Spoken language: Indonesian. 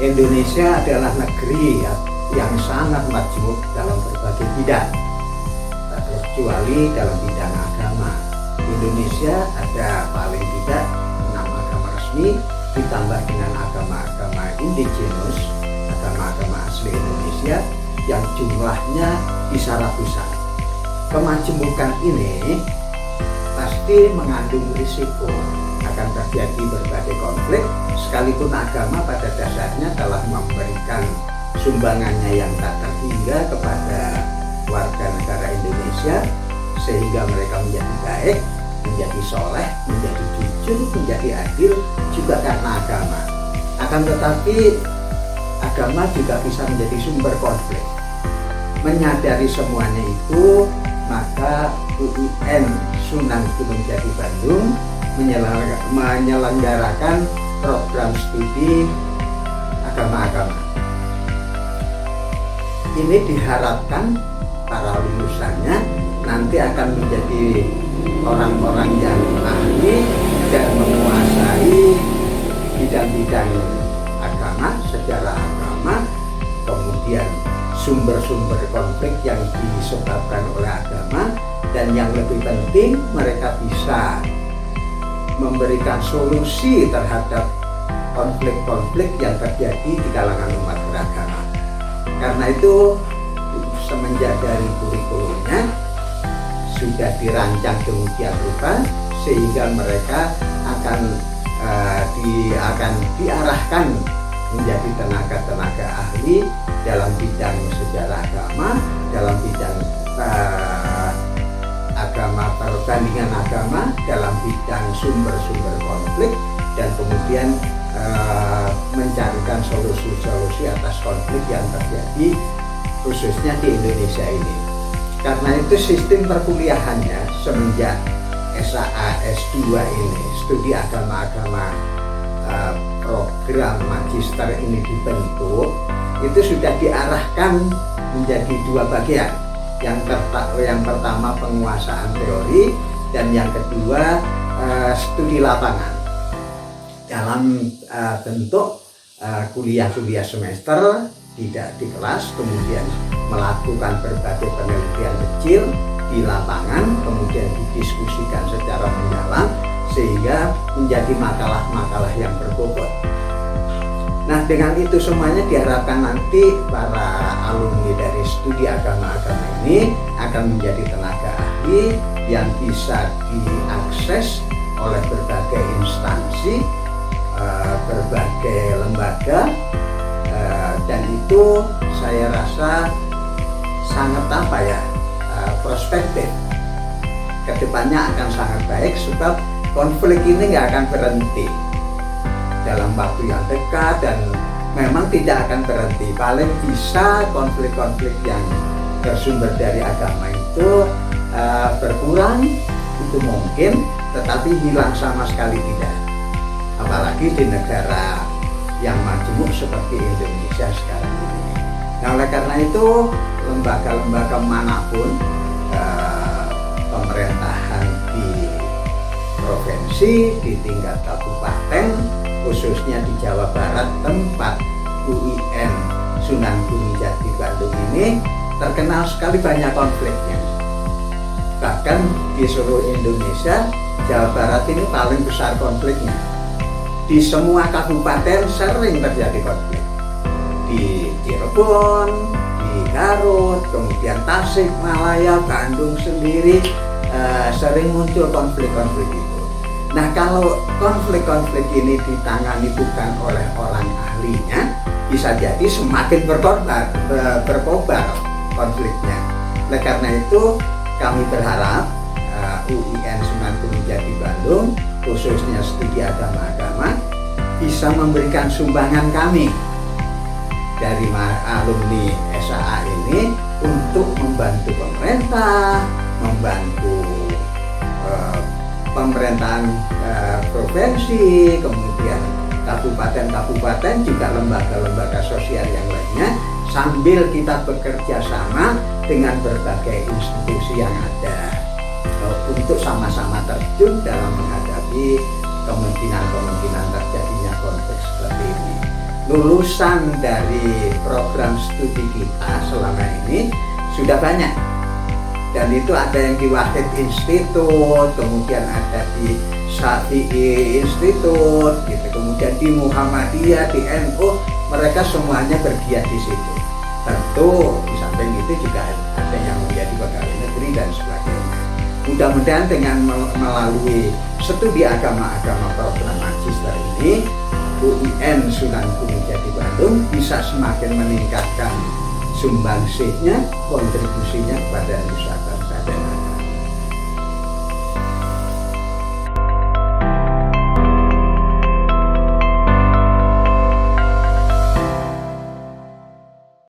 Indonesia adalah negeri yang sangat majmuk dalam berbagai bidang, tak terkecuali dalam bidang agama. Di Indonesia ada paling tidak 6 agama resmi, ditambah dengan agama-agama indigenous, agama-agama asli Indonesia yang jumlahnya bisa ratusan. Kemajmukan ini pasti mengandung risiko akan terjadi berbagai konflik, sekalipun agama pada dasarnya telah memberikan sumbangannya yang tak terhingga kepada warga negara Indonesia, sehingga mereka menjadi baik, menjadi soleh, menjadi jujur, menjadi adil, juga karena agama. Akan tetapi agama juga bisa menjadi sumber konflik. Menyadari semuanya itu, maka UIN Sunan Gunung Jati Bandung menyelenggarakan program studi agama-agama. Ini diharapkan para lulusannya nanti akan menjadi orang-orang yang ahli dan menguasai bidang-bidang agama, sejarah agama, kemudian sumber-sumber konflik yang disebabkan oleh agama, dan yang lebih penting mereka bisa memberikan solusi terhadap konflik-konflik yang terjadi di kalangan umat beragama. Karena itu semenjak dari kurikulumnya sudah dirancang demikian rupa, sehingga mereka akan diarahkan menjadi tenaga-tenaga ahli dalam bidang sejarah agama, dalam bidang agama, perbandingan agama, dalam bidang sumber-sumber konflik, dan kemudian mencarikan solusi-solusi atas konflik yang terjadi khususnya di Indonesia ini. Karena itu sistem perkuliahannya semenjak SAA S2 ini, studi agama-agama, program magister ini dibentuk, itu sudah diarahkan menjadi 2 bagian. Yang pertama penguasaan teori, dan yang kedua studi lapangan dalam bentuk kuliah-kuliah semester, tidak di kelas, kemudian melakukan berbagai penelitian kecil di lapangan, kemudian didiskusikan secara mendalam sehingga menjadi makalah-makalah yang berbobot. Nah, dengan itu semuanya diharapkan nanti para alumni dari studi agama-agama ini akan menjadi tenaga ahli yang bisa diakses oleh berbagai instansi, berbagai lembaga, dan itu saya rasa sangat prospektif. Kedepannya akan sangat baik, sebab konflik ini nggak akan berhenti dalam waktu yang dekat, dan memang tidak akan berhenti. Paling bisa konflik-konflik yang bersumber dari agama itu berkurang, itu mungkin, tetapi hilang sama sekali tidak. Apalagi di negara yang majemuk seperti Indonesia sekarang ini. Nah, oleh karena itu lembaga-lembaga manapun, pemerintahan di provinsi, di tingkat kabupaten, khususnya di Jawa Barat tempat UIN Sunan Gunung Jati Bandung ini terkenal sekali banyak konfliknya. Bahkan di seluruh Indonesia, Jawa Barat ini paling besar konfliknya. Di semua kabupaten sering terjadi konflik. Di Cirebon, di Garut, kemudian Tasik Malaya, Bandung sendiri sering muncul konflik-konflik itu. Nah, kalau konflik-konflik ini ditangani bukan oleh orang ahlinya, bisa jadi semakin berkobar konfliknya. Oleh karena itu kami berharap UIN Sunan Gunung Jati Bandung, khususnya studi agama-agama, bisa memberikan sumbangan kami dari alumni SAA ini untuk membantu pemerintah, membantu pemerintahan provinsi, kemudian kabupaten-kabupaten, juga lembaga-lembaga sosial yang lainnya, sambil kita bekerja sama dengan berbagai institusi yang ada untuk sama-sama terjun dalam menghadapi kemungkinan terjadinya konflik seperti ini. lulusan dari program studi kita selama ini sudah banyak, dan itu ada yang di Wahid Institute, kemudian ada di Syafi'i Institute gitu, kemudian di Muhammadiyah, di NU, mereka semuanya bergiat di situ. Tentu di samping itu juga ada yang menjadi pegawai negeri dan sebagainya. Mudah-mudahan dengan melalui studi agama-agama program magister ini, UIN Sunan Gunung Jati Bandung bisa semakin meningkatkan sumbangsihnya, kontribusinya kepada Nusa